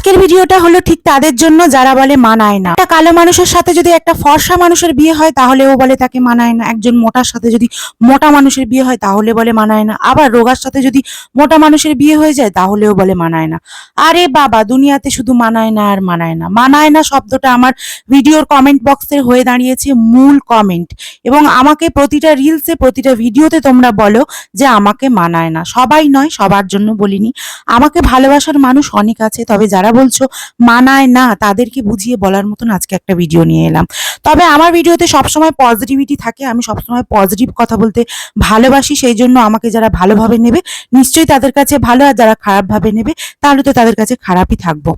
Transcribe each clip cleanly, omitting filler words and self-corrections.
আজকের ভিডিওটা হলো ঠিক তাদের জন্য যারা বলে মানায় না। একটা কালো মানুষের সাথে যদি একটা ফর্সা মানুষের বিয়ে হয় তাহলে ও বলে তাকে মানায় না। একজন মোটার সাথে যদি মোটা মানুষের বিয়ে হয় তাহলে বলে মানায় না। আবার রোগার সাথে যদি মোটা মানুষের বিয়ে হয়ে যায় তাহলেও বলে মানায় না। আরে বাবা, দুনিয়াতে শুধু মানায় না আর মানায় না। মানায় না শব্দটা আমার ভিডিওর কমেন্ট বক্সের হয়ে দাঁড়িয়েছে মূল কমেন্ট, এবং আমাকে প্রতিটা রিলসে প্রতিটা ভিডিওতে তোমরা বলো যে আমাকে মানায় না। সবাই নয়, সবার জন্য বলিনি। আমাকে ভালোবাসার মানুষ অনেক আছে, তবে যারা বলছো মানায় না তাদেরকে বুঝিয়ে বলার মতন আজকে একটা ভিডিও নিয়ে এলাম। তবে আমার ভিডিওতে সবসময় পজিটিভিটি থাকে, আমি সবসময় পজিটিভ কথা বলতে ভালোবাসি। সেই জন্য আমাকে যারা ভালোভাবে নেবে নিশ্চয়ই তাদের কাছে ভালো, আর যারা খারাপভাবে নেবে তাহলে তো তাদের কাছে খারাপই থাকবো।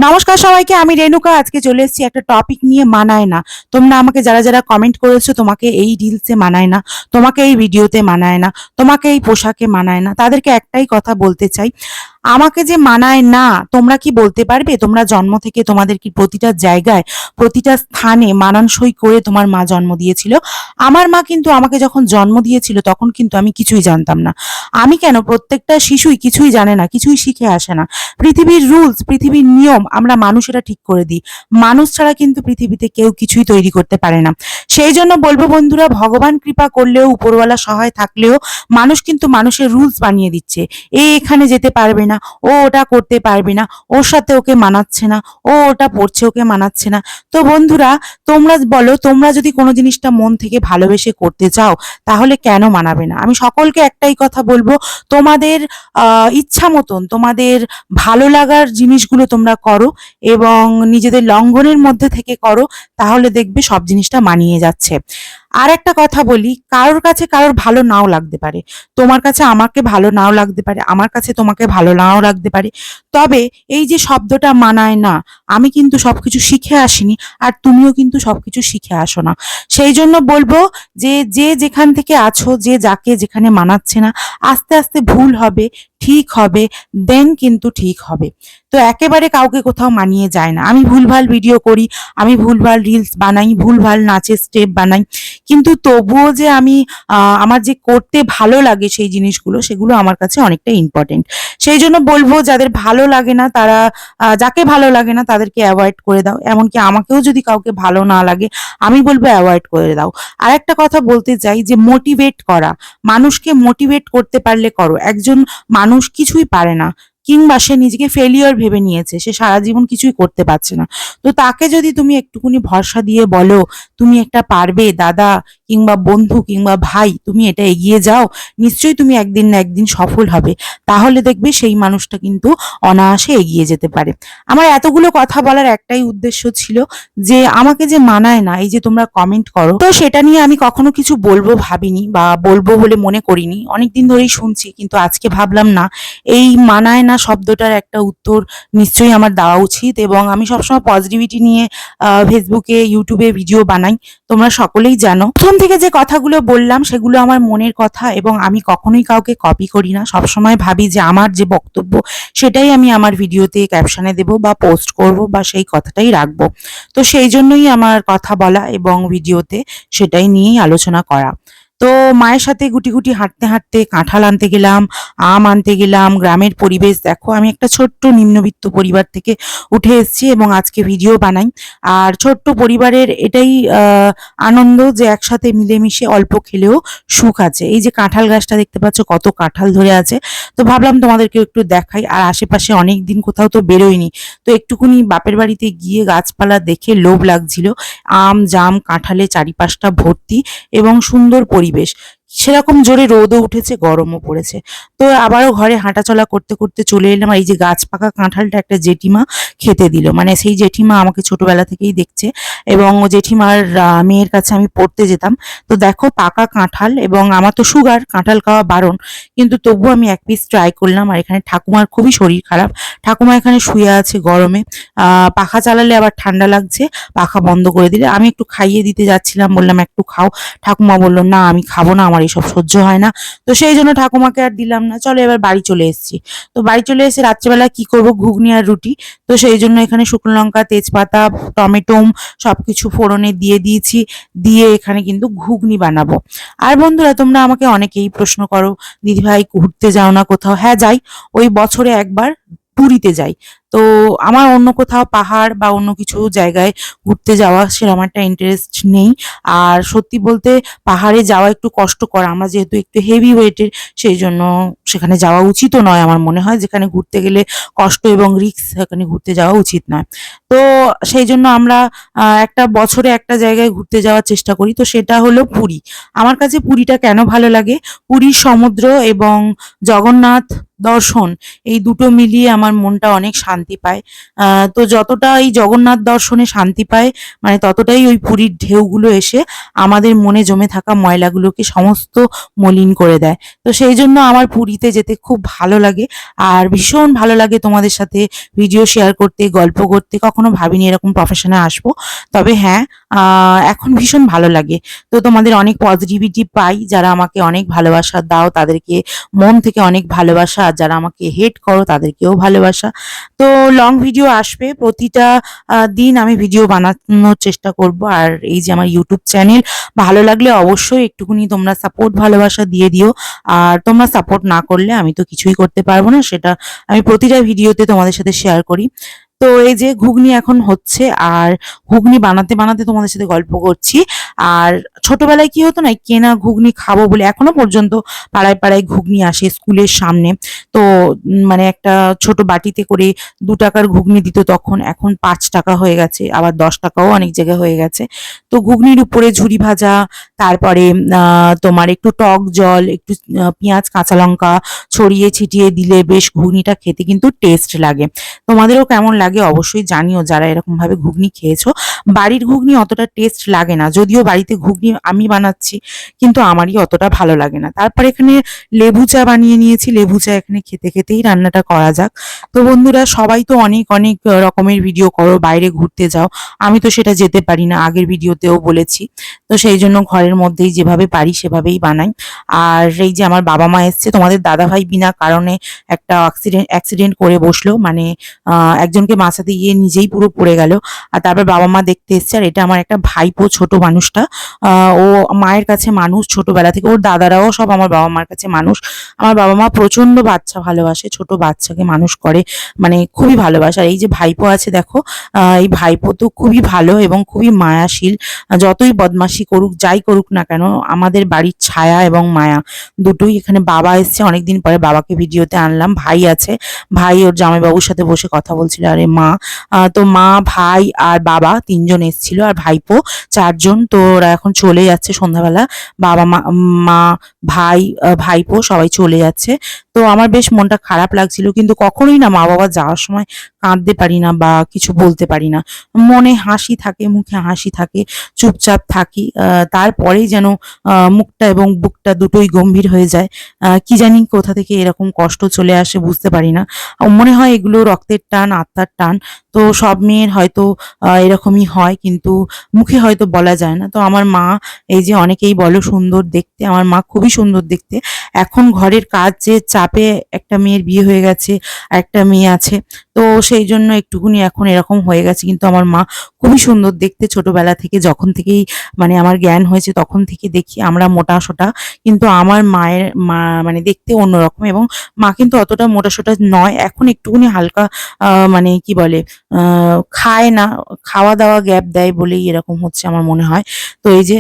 নমস্কার সবাইকে, আমি রেণুকা। আজকে চলে এসেছি একটা টপিক নিয়ে, মানায় না। তোমরা আমাকে যারা যারা কমেন্ট করেছো তোমাকে এই রিলসে মানায় না, তোমাকে এই ভিডিওতে মানায় না, তোমাকে এই পোশাকে মানায় না, তাদেরকে একটাই কথা বলতে চাই, আমাকে যে মানায় না তোমরা কি বলতে পারবে? তোমরা জন্ম থেকে তোমাদের কি প্রতিটা জায়গায় প্রতিটা স্থানে মানানসই করে তোমার মা জন্ম দিয়েছিল? আমার মা কিন্তু আমাকে যখন জন্ম দিয়েছিল তখন কিন্তু আমি কিছুই জানতাম না। আমি কেন, প্রত্যেকটা শিশুই কিছুই জানে না, কিছুই শিখে আসে না। পৃথিবীর রুলস, পৃথিবীর নিয়ম আমরা মানুষেরা ঠিক করে দিই। মানুষ ছাড়া কিন্তু পৃথিবীতে কেউ কিছুই তৈরি করতে পারে না। সেই জন্য বলবো বন্ধুরা, ভগবান কৃপা করলেও, উপরওয়ালা সহায় থাকলেও মানুষ কিন্তু মানুষের রুলস বানিয়ে দিচ্ছে। এখানে যেতে পারবে না, ও ওটা করতে পারবে না, ওর সাথে ওকে মানাচ্ছে না, ও ওটা পড়ছে ওকে মানাচ্ছে না। তো বন্ধুরা, তোমরা বলো, তোমরা যদি কোনো জিনিসটা মন থেকে ভালোবেসে করতে চাও তাহলে কেন মানাবে না? আমি সকলকে একটাই কথা বলবো, তোমাদের ইচ্ছা মতন তোমাদের ভালো লাগার জিনিসগুলো তোমরা করো এবং নিজেদের লঙ্ঘনের মধ্যে থেকে করো, তাহলে দেখবে সব জিনিসটা মানিয়ে যাচ্ছে। আর একটা কথা বলি, কারোর কাছে কারোর ভালো নাও লাগতে পারে। তোমার কাছে আমাকে ভালো নাও লাগতে পারে, আমার কাছে তোমাকে ভালো নাও লাগতে পারে। তবে এই যে শব্দটা মানায় না, আমি কিন্তু সবকিছু শিখে আসিনি, আর তুমিও কিন্তু সবকিছু শিখে আসো না। সেই জন্য বলবো যে যে যেখান থেকে আছো, যে যাকে যেখানে মানাচ্ছে না, আস্তে আস্তে ভুল হবে, ঠিক হবে, দেন কিন্তু ঠিক হবে। তো একেবারে কাউকে কোথাও মানিয়ে যায় না। আমি ভুলভাল ভিডিও করি, আমি ভুলভাল রিলস বানাই, ভুলভাল নাচের স্টেপ বানাই, কিন্তু তবুও যে আমি আমার যে করতে ভালো লাগে সেই জিনিসগুলো, সেগুলো আমার কাছে অনেকটা ইম্পর্টেন্ট। সেই জন্য বলবো, যাদের ভালো লাগে না তারা, যাকে ভালো লাগে না তাদেরকে অ্যাভয়েড করে দাও। এমনকি আমাকেও যদি কাউকে ভালো না লাগে আমি বলবো অ্যাভয়েড করে দাও। আর একটা কথা বলতে চাই যে মোটিভেট করা, মানুষকে মোটিভেট করতে পারলে করো। একজন মানুষ কিছুই পারে না, কিংবা সে নিজেকে ফেলিওর ভেবে নিয়েছে, সে সারা জীবন কিছুই করতে পারছে না, তো তাকে যদি তুমি একটুকুনি ভরসা দিয়ে বলো তুমি একটা পারবে দাদা, কিংবা বন্ধু, কিংবা ভাই, তুমি এটা এগিয়ে যাও, নিশ্চয়ই তুমি একদিন না একদিন সফল হবে, তাহলে দেখবে সেই মানুষটা কিন্তু অনায়াসে এগিয়ে যেতে পারে। আমার এতগুলো কথা বলার একটাই উদ্দেশ্য ছিল যে আমাকে যে মানায় না, এই যে তোমরা কমেন্ট করো, তো সেটা নিয়ে আমি কখনো কিছু বলবো ভাবিনি বা বলবো বলে মনে করিনি। অনেকদিন ধরেই শুনছি, কিন্তু আজকে ভাবলাম না, এই মানায় না শব্দটার একটা উত্তর নিশ্চয়ই আমার দেওয়া উচিত। এবং আমি সবসময় পজিটিভিটি নিয়ে ফেসবুকে, ইউটিউবে ভিডিও বানাই, তোমরা সকলেই জানো। প্রথম থেকে যে কথাগুলো বললাম সেগুলো আমার মনের কথা, এবং আমি কখনোই কাউকে কপি করি না। সবসময় ভাবি যে আমার যে বক্তব্য সেটাই আমি আমার ভিডিওতে ক্যাপশনে দেব বা পোস্ট করব বা সেই কথাটাই রাখবো। তো সেই জন্যই আমার কথা বলা এবং ভিডিওতে সেটাই নিয়েই আলোচনা করা। তো মায়ের সাথে গুটি গুটি হাঁটতে হাঁটতে কাঁঠাল আনতে গেলাম, আম আনতে গেলাম। গ্রামের পরিবেশ দেখো, আমি একটা ছোট্ট নিম্নবিত্ত পরিবার থেকে উঠে এসেছি এবং আজকে ভিডিও বানাই। আর ছোট্ট পরিবারের এটাই আনন্দ যে একসাথে মিলেমিশে অল্প খেলেও সুখ আছে। এই যে কাঁঠাল গাছটা দেখতে পাচ্ছ, কত কাঁঠাল ধরে আছে, তো ভাবলাম তোমাদেরকে একটু দেখাই। আর আশেপাশে অনেক দিন কোথাও তো বেরোয়নি, তো একটুকুনি বাপের বাড়িতে গিয়ে গাছপালা দেখে লোভ লাগছিল। আম জাম কাঁঠালে চারিপাশটা ভর্তি এবং সুন্দর পরিবেশ। সেরকম জোরে রোদও উঠেছে, গরমও পড়েছে। তো আবারও ঘরে হাঁটাচলা করতে করতে চলে এলাম। আর এই যে গাছ পাকা কাঁঠালটা একটা জেঠিমা খেতে দিল, মানে সেই জেঠিমা আমাকে ছোটবেলা থেকেই দেখছে, এবং ও জেঠিমার মেয়ের কাছে আমি পড়তে যেতাম। তো দেখো পাকা কাঁঠাল, এবং আমার তো সুগার, কাঁঠাল খাওয়া বারণ, কিন্তু তবু আমি এক পিস ট্রাই করলাম। আর এখানে ঠাকুমার খুবই শরীর খারাপ, ঠাকুমা এখানে শুয়ে আছে গরমে। পাখা চালালে আবার ঠান্ডা লাগছে, পাখা বন্ধ করে দিলে। আমি একটু খাইয়ে দিতে যাচ্ছিলাম, বললাম একটু খাও। ঠাকুমা বললো না আমি খাবো না, আমার এইসব সহ্য হয় না। তো সেই জন্য ঠাকুমাকে আর দিলাম না। চলো এবার বাড়ি চলে এসেছি। তো বাড়ি চলে এসে রাত্রেবেলা কি করব, ঘুগনি আর রুটি। তো সেই জন্য এখানে শুকনো লঙ্কা, তেজপাতা, টমেটো সবকিছু ফোড়নে দিয়ে দিয়েছি, দিয়ে এখানে কিন্তু ঘুগনি বানাবো। আর বন্ধুরা, তোমরা আমাকে অনেকেই প্রশ্ন করো, দিদিভাই ঘুরতে যাও না কোথাও? হ্যাঁ যাই, ওই বছরে একবার পুরীতে যাই। তো আমার অন্য কোথাও পাহাড় বা অন্য কিছু জায়গায় ঘুরতে যাওয়া সেরকম একটা ইন্টারেস্ট নেই। আর সত্যি বলতে পাহাড়ে যাওয়া একটু কষ্টকর, আমরা যেহেতু একটু হেভি ওয়েটের, সেই জন্য সেখানে যাওয়া উচিতও নয় আমার মনে হয়। যেখানে ঘুরতে গেলে কষ্ট এবং রিস্ক, সেখানে ঘুরতে যাওয়া উচিত নয়। তো সেই জন্য আমরা একটা বছরে একটা জায়গায় ঘুরতে যাওয়ার চেষ্টা করি, তো সেটা হলো পুরী। আমার কাছে পুরীটা কেন ভালো লাগে, পুরীর সমুদ্র এবং জগন্নাথ দর্শন, এই দুটো মিলিয়ে আমার মনটা অনেক শান্তি পায়। তো যতটা এই জগন্নাথ দর্শনে শান্তি পায়, মানে ততটাই ওই পুরীর ঢেউগুলো এসে আমাদের মনে জমে থাকা ময়লাগুলোকে সমস্ত মলিন করে দেয়। তো সেই জন্য আমার পুরীতে যেতে খুব ভালো লাগে। আর ভীষণ ভালো লাগে তোমাদের সাথে ভিডিও শেয়ার করতে, গল্প করতে। কখনো ভাবিনি এরকম প্রফেশনে আসবো। তবে হ্যাঁ, এখন ভীষণ ভালো লাগে। তো তোমাদের অনেক পজিটিভিটি পাই, যারা আমাকে অনেক ভালোবাসা দাও তাদেরকে মন থেকে অনেক ভালোবাসা, আর যারা আমাকে হেট করো তাদেরকেও ভালোবাসা। তো লং ভিডিও আসবে, প্রতিটা দিন আমি ভিডিও বানানোর চেষ্টা করব। আর এই যে আমার ইউটিউব চ্যানেল, ভালো লাগলে অবশ্যই একটুখানি তোমরা সাপোর্ট ভালোবাসা দিয়ে দিও। আর তোমরা সাপোর্ট না করলে আমি তো কিছুই করতে পারবো না, সেটা আমি প্রতিটা ভিডিওতে তোমাদের সাথে শেয়ার করি। তো এই যে ঘুগনি এখন হচ্ছে, আর ঘুগনি বানাতে বানাতে তোমাদের সাথে গল্প করছি। আর ছোটবেলায় কি হতো না, এই কেনা ঘুগনি খাবো বলে এখনো পর্যন্ত পাড়ায় পাড়ায় ঘুগনি আসে স্কুলের সামনে। তো মানে একটা ছোট বাটিতে করে 2 টাকার ঘুগনি দিত তখন, এখন 5 টাকা হয়ে গেছে, আবার 10 টাকাও অনেক জায়গায় হয়ে গেছে। তো ঘুগনির উপরে ঝুরি ভাজা, তারপরে তোমার একটু টক জল, একটু পেঁয়াজ কাঁচা লঙ্কা ছড়িয়ে ছিটিয়ে দিলে বেশ ঘুগনিটা খেতে কিন্তু টেস্ট লাগে। তোমাদেরও কেমন লাগে অবশ্যই জানিও, যারা এরকম ভাবে ঘুগনি খেয়েছো। বাড়ির ঘুগনি অতটা টেস্ট লাগে না, যদিও বাড়িতে ঘুগনি আমি বানাচ্ছি, কিন্তু আমারই অতটা ভালো লাগে না। তারপর এখানে লেবু চা বানিয়ে নিয়েছি, লেবু চা এখানে খেতে খেতেই রান্নাটা করা যাক। তো বন্ধুরা, সবাই তো অনেক অনেক রকমের ভিডিও করো, বাইরে ঘুরতে যাও, আমি তো সেটা যেতে পারি না, আগের ভিডিওতেও বলেছি। তো সেই জন্য ঘরের মধ্যেই যেভাবে পারি সেভাবেই বানাই। আর এই যে আমার বাবা মা এসছে, তোমাদের দাদাভাই বিনা কারণে একটা অ্যাক্সিডেন্ট করে বসলো, মানে একজনকে বাঁচাতে গিয়ে নিজেই পুরো পড়ে গেল। আর তারপর বাবা মা দেখতে এসছে। আর এটা আমার একটা ভাইপো, ছোট মানুষটা। ও মায়ের কাছে মানুষ ছোটবেলা থেকে, ওর দাদারাও সব আমার বাবা মার কাছে মানুষ। আমার বাবা মা প্রচন্ড বাচ্চা ভালোবাসে, ছোট বাচ্চাকে মানুষ করে, মানে খুবই ভালোবাসে। আর এই যে ভাইপো আছে দেখো, এই ভাইপো তো খুবই ভালো এবং খুবই মায়াশীল। যতই বদমাশি করুক, যাই করুক না কেন, আমাদের বাড়ির ছায়া এবং মায়া দুটোই। এখানে বাবা এসছে অনেকদিন পরে, বাবাকে ভিডিওতে আনলাম। ভাই আছে, ভাই ওর জামাইবাবুর সাথে বসে কথা বলছিল। আরে মা, তো মা, ভাই আর বাবা 3জন এসেছিল, আর ভাইপো 4জন। তো ওরা এখন চলে যাচ্ছে সন্ধ্যাবেলা, বাবা মা, মা, ভাই, ভাইপো সবাই চলে যাচ্ছে। তো আমার বেশ মনটা খারাপ লাগছিল, কিন্তু কখনোই না মা বাবা যাওয়ার সময় কাঁদতে পারি না বা কিছু বলতে পারি না। মনে হাসি থাকে, মুখে হাসি থাকে, চুপচাপ থাকি। তারপরেই যেন মুখটা এবং বুকটা দুটোই গম্ভীর হয়ে যায়। কি জানি কোথা থেকে এরকম কষ্ট চলে আসে বুঝতে পারি না। মনে হয় এগুলো রক্তের টান, আত্মার টান। তো সব মেয়ের হয়তো এরকমই হয়, কিন্তু মুখে হয়তো বলা যায় না। তো আমার মা, এই যে অনেকেই বলো সুন্দর দেখতে, আমার মা খুবই সুন্দর দেখতে। এখন ঘরের কাজ যে চাপে, একটা মেয়ের বিয়ে হয়ে গেছে আর একটা মেয়ে আছে, তো সেই জন্য একটুকুনি এখন এরকম হয়ে গেছে। কিন্তু আমার মা খুবই সুন্দর দেখতে, ছোটবেলা থেকে, যখন থেকেই মানে আমার জ্ঞান হয়েছে তখন থেকে দেখি। আমরা মোটা সোটা, কিন্তু আমার মায়ের মা মানে দেখতে অন্যরকম। এবং মা কিন্তু অতটা মোটা সোটা নয়, এখন একটুকুনি হালকা, মানে কি বলে, খায় না, খাওয়া দাওয়া গ্যাপ দেয় বলেই এরকম হচ্ছে আমার মনে হয়। তো এই যে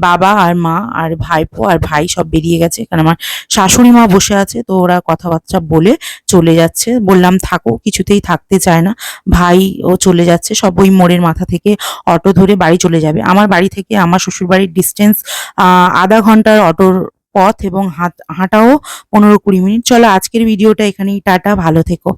বাবা আর মা আর ভাইপো আর ভাই সব বেরিয়ে গেছে, কারণ আমার শাশুড়ি মা বসে আছে। তো ওরা কথাবার্তা বলে চলে যাচ্ছে, বললাম থাকো, কিছুতেই থাকতে চায় না। ভাই ও চলে যাচ্ছে, সব ওই মোড়ের মাথা থেকে অটো ধরে বাড়ি চলে যাবে। আমার বাড়ি থেকে আমার শ্বশুর বাড়ির ডিস্টেন্স আধা ঘন্টার অটোর পথ, এবং হাঁটাও 15-20 মিনিট। চলো আজকের ভিডিওটা এখানেই, টাটা, ভালো থেকো।